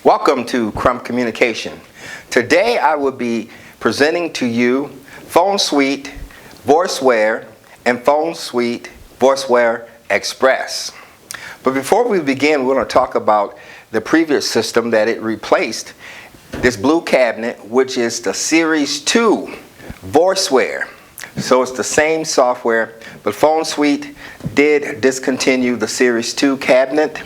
Welcome to Crump Communication. Today I will be presenting to you Phonesuite, Voiceware, and Phonesuite Voiceware Express. But before we begin, we're going to talk about the previous system that it replaced, this blue cabinet, which is the Series 2 Voiceware. So it's the same software, but Phonesuite did discontinue the Series 2 cabinet,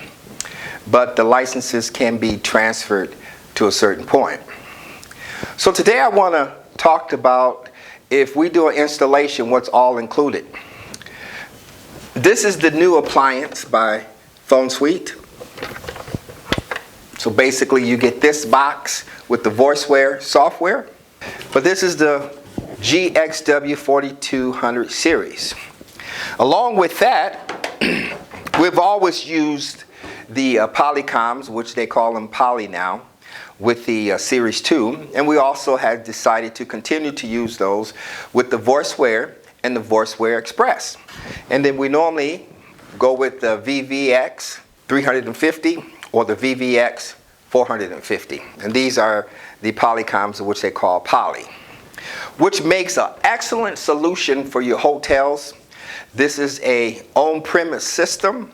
but the licenses can be transferred to a certain point. So today I want to talk about, if we do an installation, what's all included. This is the new appliance by Phonesuite. So basically you get this box with the Voiceware software, but this is the GXW4200 series. Along with that, we've always used the Polycoms, which they call them Poly now, with the Series 2, and we also had decided to continue to use those with the Voiceware and the Voiceware Express. And then we normally go with the VVX 350 or the VVX 450, and these are the Polycoms, which they call Poly, which makes an excellent solution for your hotels. This is a on-premise system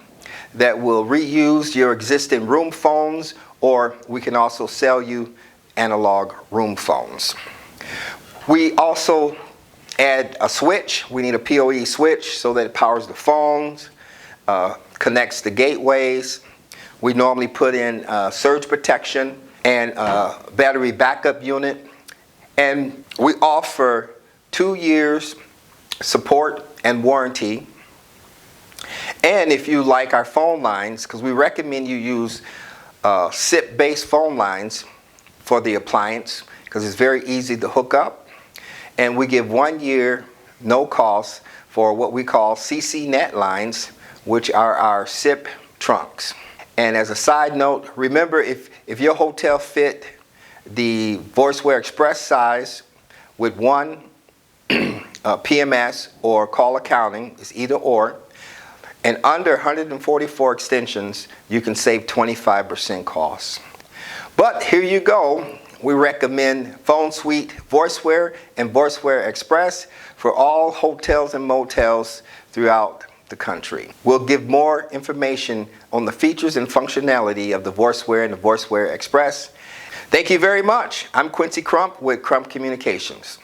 that will reuse your existing room phones, or we can also sell you analog room phones. We also add a switch. We need a PoE switch so that it powers the phones, connects the gateways. We normally put in surge protection and a battery backup unit. And we offer 2 years support and warranty. And if you like our phone lines, because we recommend you use SIP-based phone lines for the appliance, because it's very easy to hook up. And we give 1 year, no cost, for what we call CCNet lines, which are our SIP trunks. And as a side note, remember, if your hotel fit the Voiceware Express size with one PMS or call accounting, it's either or, and under 144 extensions, you can save 25% costs. But here you go. We recommend Phonesuite Voiceware and Voiceware Express for all hotels and motels throughout the country. We'll give more information on the features and functionality of the Voiceware and the Voiceware Express. Thank you very much. I'm Quincy Crump with Crump Communications.